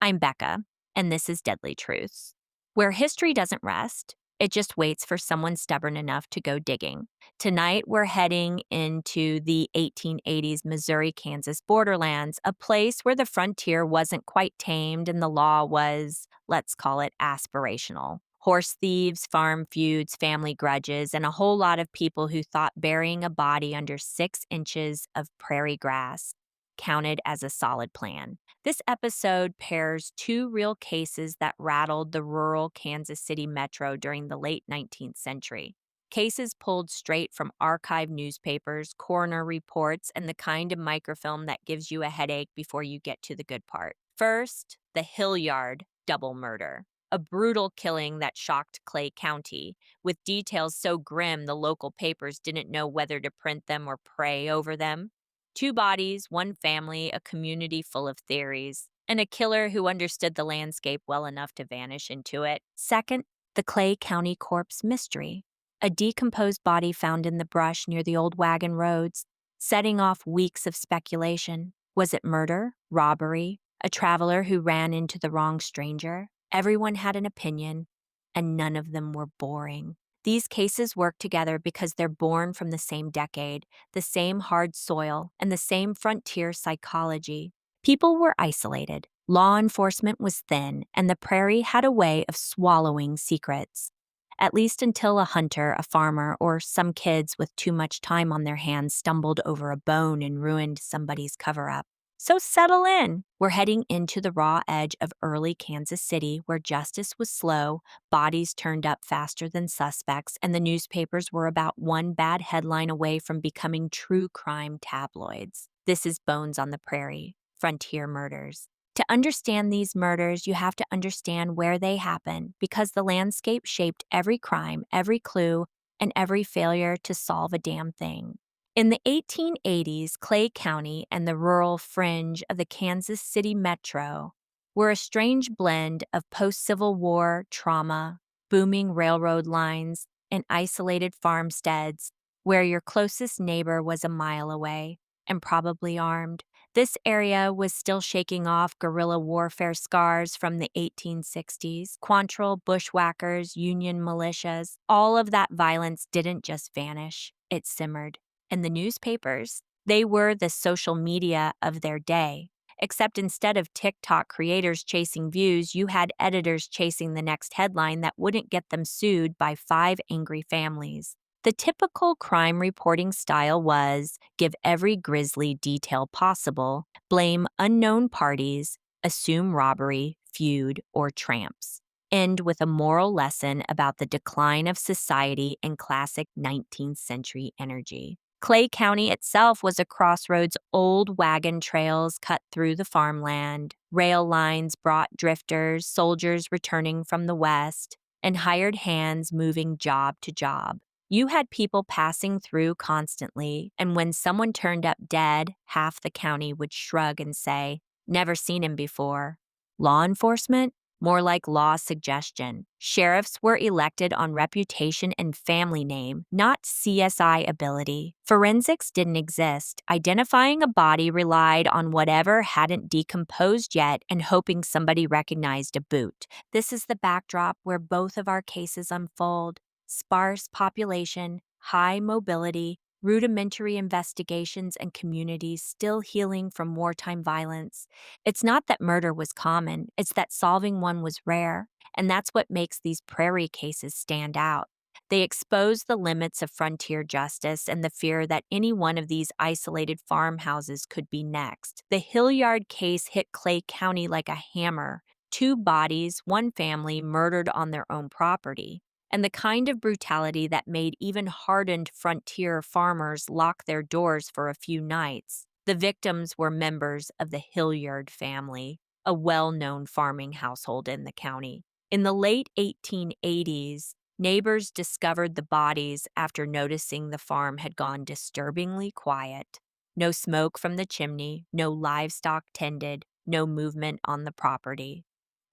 I'm Becca, and this is Deadly Truths, where history doesn't rest, it just waits for someone stubborn enough to go digging. Tonight, we're heading into the 1880s Missouri Kansas borderlands, a place where the frontier wasn't quite tamed and the law was, let's call it, aspirational. Horse thieves, farm feuds, family grudges, and a whole lot of people who thought burying a body under 6 inches of prairie grass counted as a solid plan. This episode pairs two real cases that rattled the rural Kansas City metro during the late 19th century. Cases pulled straight from archive newspapers, coroner reports, and the kind of microfilm that gives you a headache before you get to the good part. First, the Hillyard Double Murder, a brutal killing that shocked Clay County, with details so grim the local papers didn't know whether to print them or pray over them. Two bodies, one family, a community full of theories, and a killer who understood the landscape well enough to vanish into it. Second, the Clay County Corpse Mystery, a decomposed body found in the brush near the old wagon roads, setting off weeks of speculation. Was it murder, robbery, a traveler who ran into the wrong stranger? Everyone had an opinion, and none of them were boring. These cases work together because they're born from the same decade, the same hard soil, and the same frontier psychology. People were isolated, law enforcement was thin, and the prairie had a way of swallowing secrets. At least until a hunter, a farmer, or some kids with too much time on their hands stumbled over a bone and ruined somebody's cover up. So settle in. We're heading into the raw edge of early Kansas City, where justice was slow, bodies turned up faster than suspects, and the newspapers were about one bad headline away from becoming true crime tabloids. This is Bones on the Prairie, Frontier Murders. To understand these murders, you have to understand where they happen, because the landscape shaped every crime, every clue, and every failure to solve a damn thing. In the 1880s, Clay County and the rural fringe of the Kansas City metro were a strange blend of post-Civil War trauma, booming railroad lines, and isolated farmsteads where your closest neighbor was a mile away and probably armed. This area was still shaking off guerrilla warfare scars from the 1860s. Quantrill, bushwhackers, Union militias, all of that violence didn't just vanish, it simmered. And the newspapers, they were the social media of their day. Except instead of TikTok creators chasing views, you had editors chasing the next headline that wouldn't get them sued by 5 angry families. The typical crime reporting style was give every grisly detail possible, blame unknown parties, assume robbery, feud, or tramps. End with a moral lesson about the decline of society and classic 19th century energy. Clay County itself was a crossroads. Old wagon trails cut through the farmland. Rail lines brought drifters, soldiers returning from the west, and hired hands moving job to job. You had people passing through constantly, and when someone turned up dead, half the county would shrug and say, "Never seen him before." Law enforcement? More like law suggestion. Sheriffs were elected on reputation and family name, not CSI ability. Forensics didn't exist. Identifying a body relied on whatever hadn't decomposed yet and hoping somebody recognized a boot. This is the backdrop where both of our cases unfold. Sparse population, high mobility, rudimentary investigations, and communities still healing from wartime violence. It's not that murder was common, it's that solving one was rare, and that's what makes these prairie cases stand out. They expose the limits of frontier justice and the fear that any one of these isolated farmhouses could be next. The Hillyard case hit Clay County like a hammer. 2 bodies, 1 family murdered on their own property. And the kind of brutality that made even hardened frontier farmers lock their doors for a few nights. The victims were members of the Hillyard family, a well-known farming household in the county. In the late 1880s, neighbors discovered the bodies after noticing the farm had gone disturbingly quiet. No smoke from the chimney, no livestock tended, no movement on the property.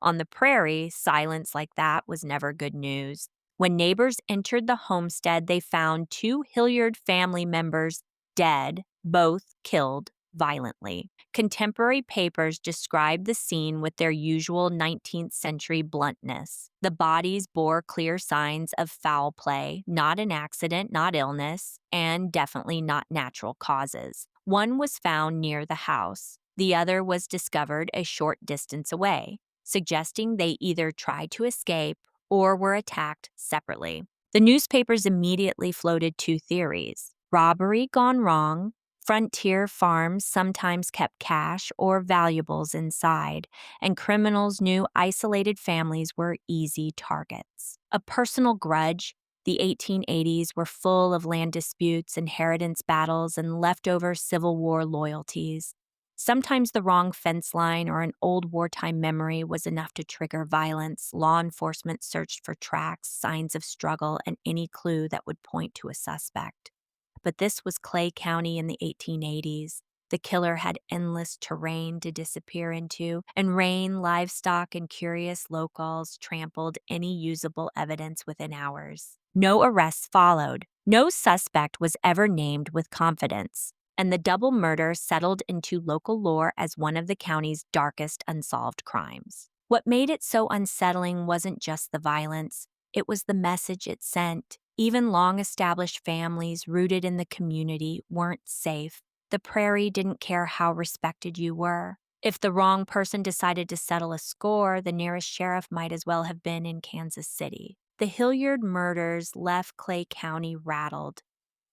On the prairie, silence like that was never good news. When neighbors entered the homestead, they found 2 Hillyard family members dead, both killed violently. Contemporary papers described the scene with their usual 19th century bluntness. The bodies bore clear signs of foul play, not an accident, not illness, and definitely not natural causes. One was found near the house. The other was discovered a short distance away, suggesting they either tried to escape or were attacked separately. The newspapers immediately floated two theories: robbery gone wrong. Frontier farms sometimes kept cash or valuables inside, and criminals knew isolated families were easy targets. A personal grudge. The 1880s were full of land disputes, inheritance battles, and leftover Civil War loyalties. Sometimes the wrong fence line or an old wartime memory was enough to trigger violence. Law enforcement searched for tracks, signs of struggle, and any clue that would point to a suspect. But this was Clay County in the 1880s. The killer had endless terrain to disappear into, and rain, livestock, and curious locals trampled any usable evidence within hours. No arrests followed. No suspect was ever named with confidence, and the double murder settled into local lore as one of the county's darkest unsolved crimes. What made it so unsettling wasn't just the violence, it was the message it sent. Even long-established families rooted in the community weren't safe. The Prairie didn't care how respected you were. If the wrong person decided to settle a score, the nearest sheriff might as well have been in Kansas City. The Hillyard murders left Clay County rattled,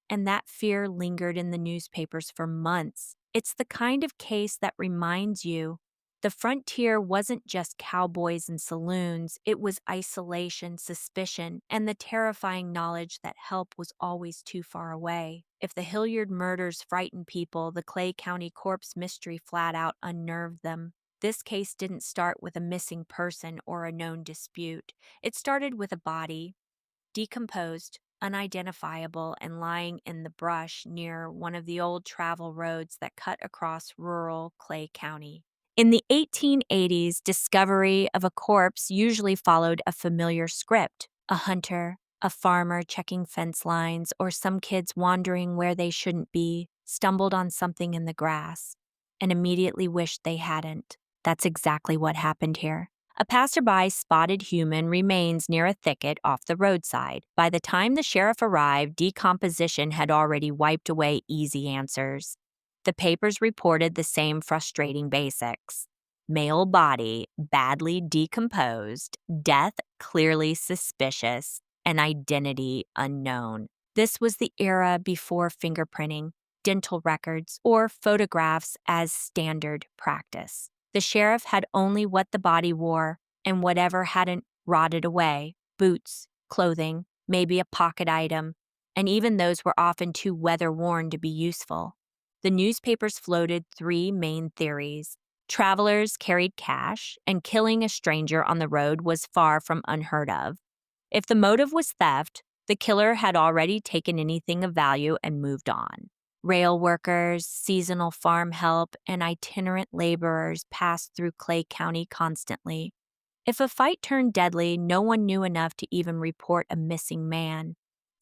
and that fear lingered in the newspapers for months. It's the kind of case that reminds you the frontier wasn't just cowboys and saloons, it was isolation, suspicion, and the terrifying knowledge that help was always too far away. If the Hilliard murders frightened people, the Clay County corpse mystery flat out unnerved them. This case didn't start with a missing person or a known dispute. It started with a body, decomposed, unidentifiable, and lying in the brush near one of the old travel roads that cut across rural Clay County. In the 1880s, discovery of a corpse usually followed a familiar script: a hunter, a farmer checking fence lines, or some kids wandering where they shouldn't be, stumbled on something in the grass, and immediately wished they hadn't. That's exactly what happened here. A passerby spotted human remains near a thicket off the roadside. By the time the sheriff arrived, decomposition had already wiped away easy answers. The papers reported the same frustrating basics: male body, badly decomposed, death clearly suspicious, and identity unknown. This was the era before fingerprinting, dental records, or photographs as standard practice. The sheriff had only what the body wore, and whatever hadn't rotted away: boots, clothing, maybe a pocket item, and even those were often too weather-worn to be useful. The newspapers floated three main theories. Travelers carried cash, and killing a stranger on the road was far from unheard of. If the motive was theft, the killer had already taken anything of value and moved on. Rail workers, seasonal farm help, and itinerant laborers passed through Clay County constantly. If a fight turned deadly, no one knew enough to even report a missing man.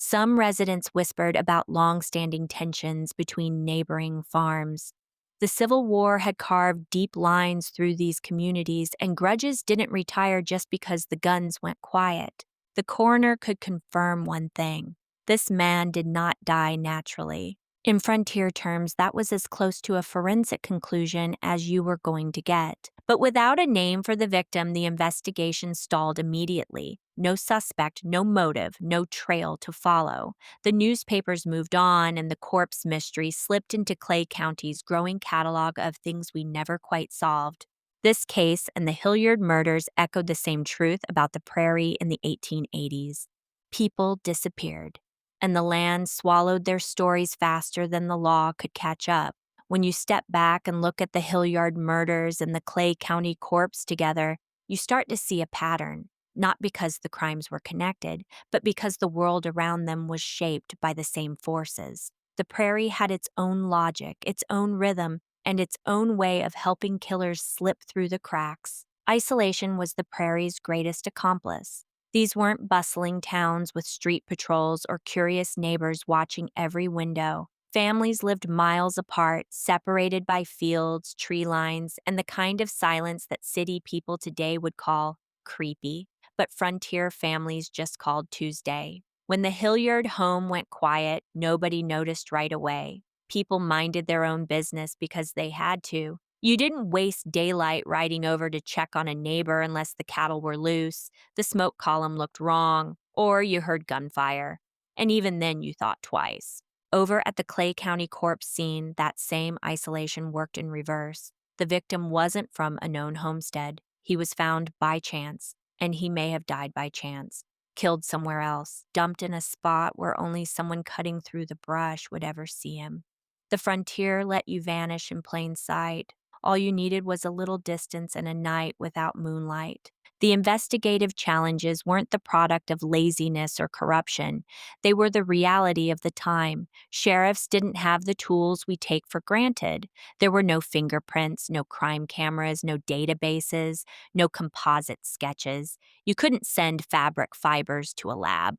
Some residents whispered about long-standing tensions between neighboring farms. The Civil War had carved deep lines through these communities, and grudges didn't retire just because the guns went quiet. The coroner could confirm one thing: this man did not die naturally. In frontier terms, that was as close to a forensic conclusion as you were going to get. But without a name for the victim, the investigation stalled immediately. No suspect, no motive, no trail to follow. The newspapers moved on, and the corpse mystery slipped into Clay County's growing catalog of things we never quite solved. This case and the Hilliard murders echoed the same truth about the Prairie in the 1880s. People disappeared, and the land swallowed their stories faster than the law could catch up. When you step back and look at the Hilliard murders and the Clay County corpse together, you start to see a pattern, not because the crimes were connected, but because the world around them was shaped by the same forces. The Prairie had its own logic, its own rhythm, and its own way of helping killers slip through the cracks. Isolation was the Prairie's greatest accomplice. These weren't bustling towns with street patrols or curious neighbors watching every window. Families lived miles apart, separated by fields, tree lines, and the kind of silence that city people today would call creepy, but frontier families just called Tuesday. When the Hillyard home went quiet, nobody noticed right away. People minded their own business because they had to. You didn't waste daylight riding over to check on a neighbor unless the cattle were loose, the smoke column looked wrong, or you heard gunfire. And even then, you thought twice. Over at the Clay County corpse scene, that same isolation worked in reverse. The victim wasn't from a known homestead. He was found by chance, and he may have died by chance. Killed somewhere else, dumped in a spot where only someone cutting through the brush would ever see him. The frontier let you vanish in plain sight. All you needed was a little distance and a night without moonlight. The investigative challenges weren't the product of laziness or corruption. They were the reality of the time. Sheriffs didn't have the tools we take for granted. There were no fingerprints, no crime cameras, no databases, no composite sketches. You couldn't send fabric fibers to a lab.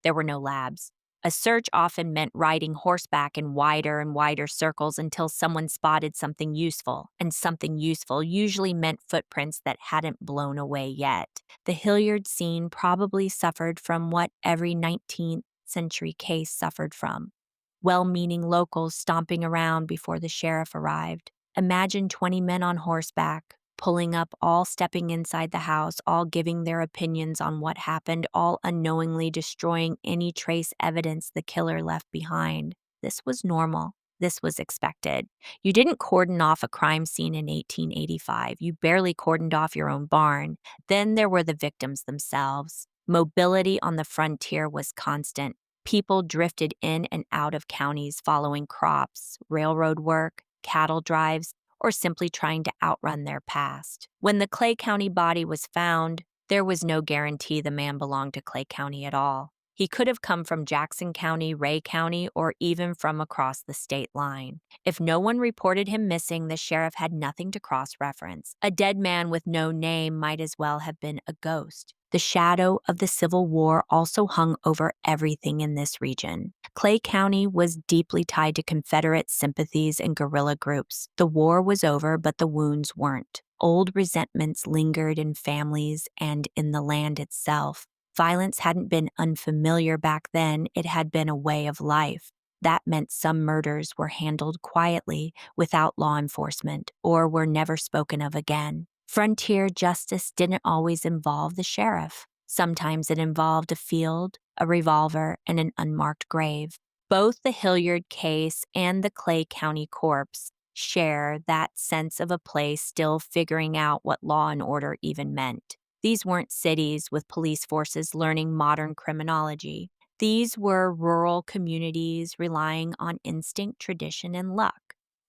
There were no labs. A search often meant riding horseback in wider and wider circles until someone spotted something useful, and something useful usually meant footprints that hadn't blown away yet. The Hilliard scene probably suffered from what every 19th century case suffered from: well-meaning locals stomping around before the sheriff arrived. Imagine 20 men on horseback, pulling up, all stepping inside the house, all giving their opinions on what happened, all unknowingly destroying any trace evidence the killer left behind. This was normal. This was expected. You didn't cordon off a crime scene in 1885. You barely cordoned off your own barn. Then there were the victims themselves. Mobility on the frontier was constant. People drifted in and out of counties following crops, railroad work, cattle drives, or simply trying to outrun their past. When the Clay County body was found, there was no guarantee the man belonged to Clay County at all. He could have come from Jackson County, Ray County, or even from across the state line. If no one reported him missing, the sheriff had nothing to cross-reference. A dead man with no name might as well have been a ghost. The shadow of the Civil War also hung over everything in this region. Clay County was deeply tied to Confederate sympathies and guerrilla groups. The war was over, but the wounds weren't. Old resentments lingered in families and in the land itself. Violence hadn't been unfamiliar back then, it had been a way of life. That meant some murders were handled quietly without law enforcement or were never spoken of again. Frontier justice didn't always involve the sheriff. Sometimes it involved a field, a revolver, and an unmarked grave. Both the Hilliard case and the Clay County corpse share that sense of a place still figuring out what law and order even meant. These weren't cities with police forces learning modern criminology. These were rural communities relying on instinct, tradition, and luck.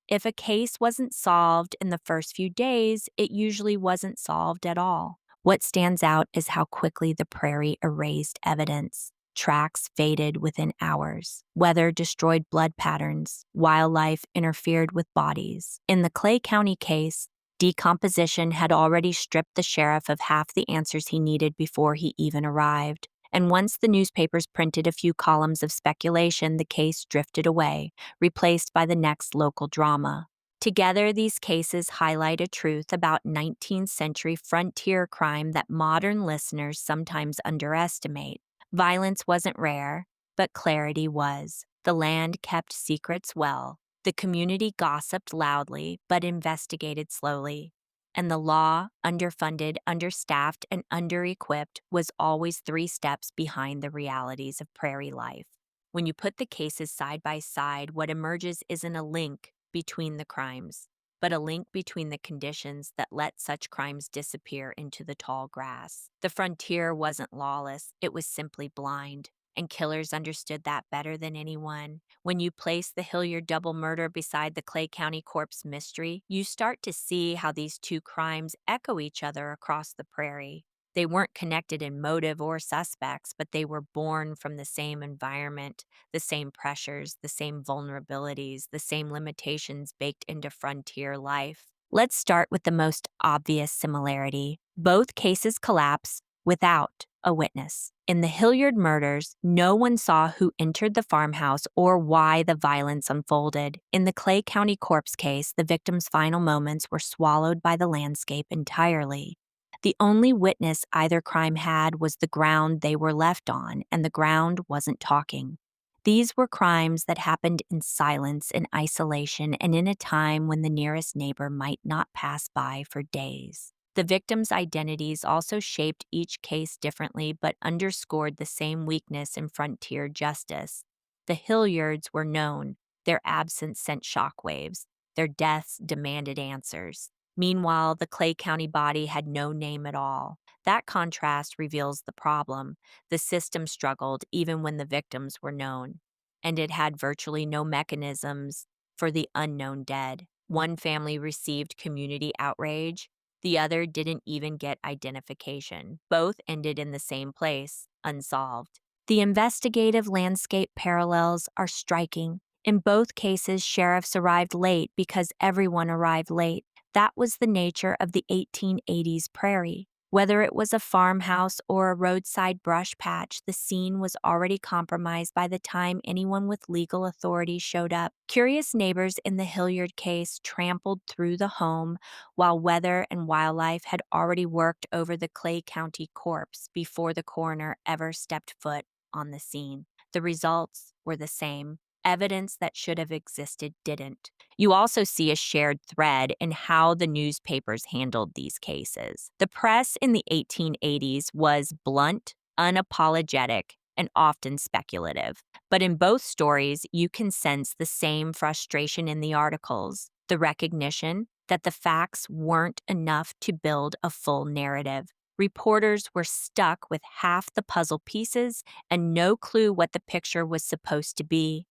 If a case wasn't solved in the first few days, it usually wasn't solved at all. What stands out is how quickly the Prairie erased evidence. Tracks faded within hours. Weather destroyed blood patterns. Wildlife interfered with bodies. In the Clay County case, decomposition had already stripped the sheriff of half the answers he needed before he even arrived. And once the newspapers printed a few columns of speculation, the case drifted away, replaced by the next local drama. Together, these cases highlight a truth about 19th century frontier crime that modern listeners sometimes underestimate. Violence wasn't rare, but clarity was. The land kept secrets well. The community gossiped loudly, but investigated slowly. And the law, underfunded, understaffed, and under-equipped, was always 3 steps behind the realities of prairie life. When you put the cases side by side, what emerges isn't a link between the crimes, but a link between the conditions that let such crimes disappear into the tall grass. The frontier wasn't lawless, it was simply blind. And killers understood that better than anyone. When you place the Hillyard Double Murder beside the Clay County corpse mystery, you start to see how these two crimes echo each other across the prairie. They weren't connected in motive or suspects, but they were born from the same environment, the same pressures, the same vulnerabilities, the same limitations baked into frontier life. Let's start with the most obvious similarity. Both cases collapse without a witness. In the Hillyard murders, no one saw who entered the farmhouse or why the violence unfolded. In the Clay County corpse case, the victim's final moments were swallowed by the landscape entirely. The only witness either crime had was the ground they were left on, and the ground wasn't talking. These were crimes that happened in silence, in isolation, and in a time when the nearest neighbor might not pass by for days. The victims' identities also shaped each case differently but underscored the same weakness in frontier justice. The Hilliards were known, their absence sent shockwaves, their deaths demanded answers. Meanwhile, the Clay County body had no name at all. That contrast reveals the problem. The system struggled even when the victims were known, and it had virtually no mechanisms for the unknown dead. One family received community outrage, the other didn't even get identification. Both ended in the same place, unsolved. The investigative landscape parallels are striking. In both cases, sheriffs arrived late because everyone arrived late. That was the nature of the 1880s Prairie. Whether it was a farmhouse or a roadside brush patch, the scene was already compromised by the time anyone with legal authority showed up. Curious neighbors in the Hilliard case trampled through the home, while weather and wildlife had already worked over the Clay County corpse before the coroner ever stepped foot on the scene. The results were the same. Evidence that should have existed didn't. You also see a shared thread in how the newspapers handled these cases. The press in the 1880s was blunt, unapologetic, and often speculative. But in both stories, you can sense the same frustration in the articles, the recognition that the facts weren't enough to build a full narrative. Reporters were stuck with half the puzzle pieces and no clue what the picture was supposed to be.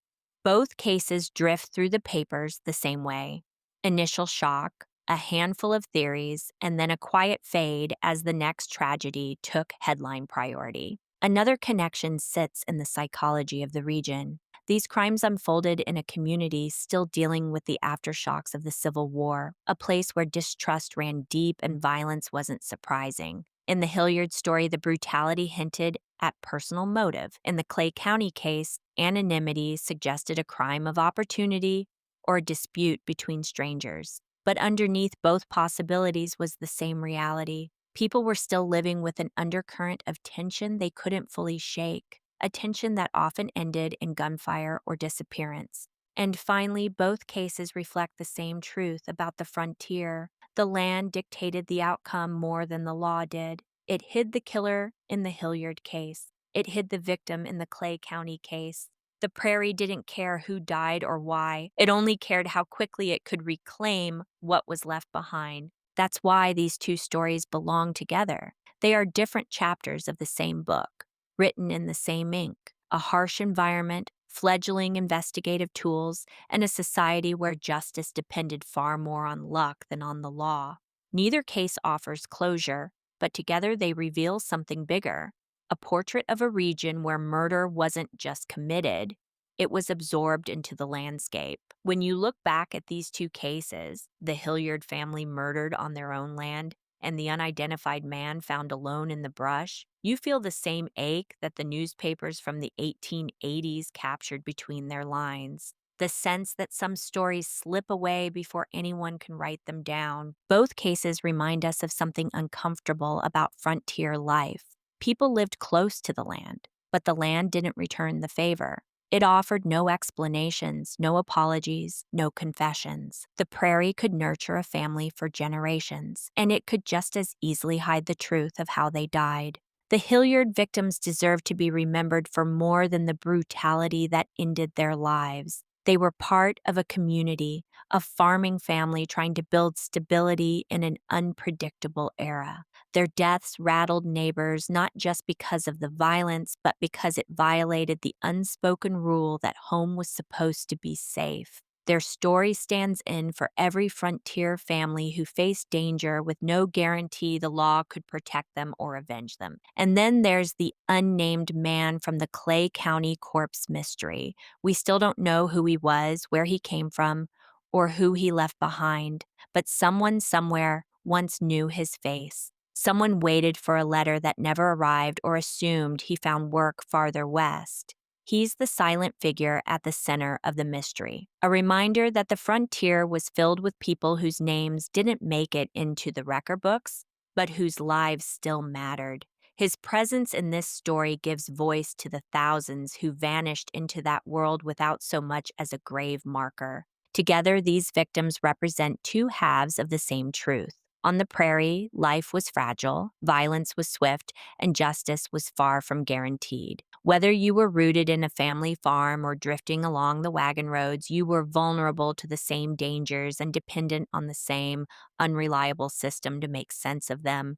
Both cases drift through the papers the same way. Initial shock, a handful of theories, and then a quiet fade as the next tragedy took headline priority. Another connection sits in the psychology of the region. These crimes unfolded in a community still dealing with the aftershocks of the Civil War, a place where distrust ran deep and violence wasn't surprising. In the Hilliard story, the brutality hinted at personal motive. In the Clay County case, anonymity suggested a crime of opportunity or a dispute between strangers. But underneath both possibilities was the same reality. People were still living with an undercurrent of tension they couldn't fully shake, a tension that often ended in gunfire or disappearance. And finally, both cases reflect the same truth about the frontier. The land dictated the outcome more than the law did. It hid the killer in the Hilliard case. It hid the victim in the Clay County case. The Prairie didn't care who died or why. It only cared how quickly it could reclaim what was left behind. That's why these two stories belong together. They are different chapters of the same book, written in the same ink. A harsh environment, fledgling investigative tools, and a society where justice depended far more on luck than on the law. Neither case offers closure, but together they reveal something bigger, a portrait of a region where murder wasn't just committed, it was absorbed into the landscape. When you look back at these two cases, the Hilliard family murdered on their own land and the unidentified man found alone in the brush, you feel the same ache that the newspapers from the 1880s captured between their lines. The sense that some stories slip away before anyone can write them down. Both cases remind us of something uncomfortable about frontier life. People lived close to the land, but the land didn't return the favor. It offered no explanations, no apologies, no confessions. The Prairie could nurture a family for generations, and it could just as easily hide the truth of how they died. The Hilliard victims deserve to be remembered for more than the brutality that ended their lives. They were part of a community, a farming family trying to build stability in an unpredictable era. Their deaths rattled neighbors not just because of the violence, but because it violated the unspoken rule that home was supposed to be safe. Their story stands in for every frontier family who faced danger with no guarantee the law could protect them or avenge them. And then there's the unnamed man from the Clay County corpse mystery. We still don't know who he was, where he came from, or who he left behind, but someone somewhere once knew his face. Someone waited for a letter that never arrived or assumed he found work farther west. He's the silent figure at the center of the mystery, a reminder that the frontier was filled with people whose names didn't make it into the record books, but whose lives still mattered. His presence in this story gives voice to the thousands who vanished into that world without so much as a grave marker. Together, these victims represent two halves of the same truth. On the prairie, life was fragile, violence was swift, and justice was far from guaranteed. Whether you were rooted in a family farm or drifting along the wagon roads, you were vulnerable to the same dangers and dependent on the same unreliable system to make sense of them.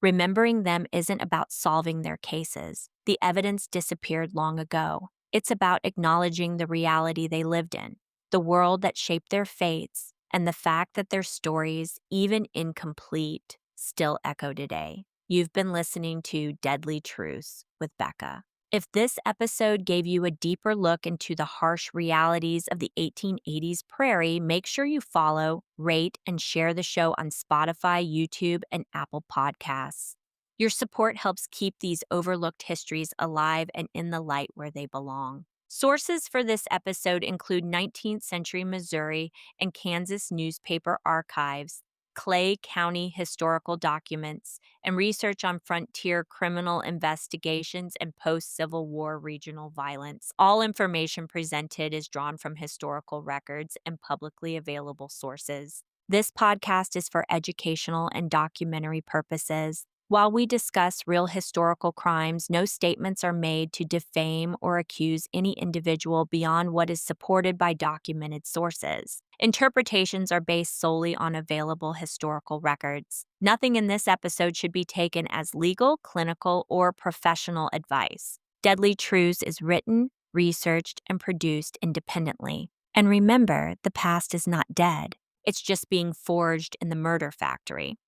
Remembering them isn't about solving their cases. The evidence disappeared long ago. It's about acknowledging the reality they lived in, the world that shaped their fates, and the fact that their stories, even incomplete, still echo today. You've been listening to Deadly Truths with Becca. If this episode gave you a deeper look into the harsh realities of the 1880s Prairie, make sure you follow, rate, and share the show on Spotify, YouTube, and Apple Podcasts. Your support helps keep these overlooked histories alive and in the light where they belong. Sources for this episode include 19th century Missouri and Kansas newspaper archives, Clay County historical documents, and research on frontier criminal investigations and post-Civil War regional violence. All information presented is drawn from historical records and publicly available sources. This podcast is for educational and documentary purposes. While we discuss real historical crimes, no statements are made to defame or accuse any individual beyond what is supported by documented sources. Interpretations are based solely on available historical records. Nothing in this episode should be taken as legal, clinical, or professional advice. Deadly Truths is written, researched, and produced independently. And remember, the past is not dead. It's just being forged in the murder factory.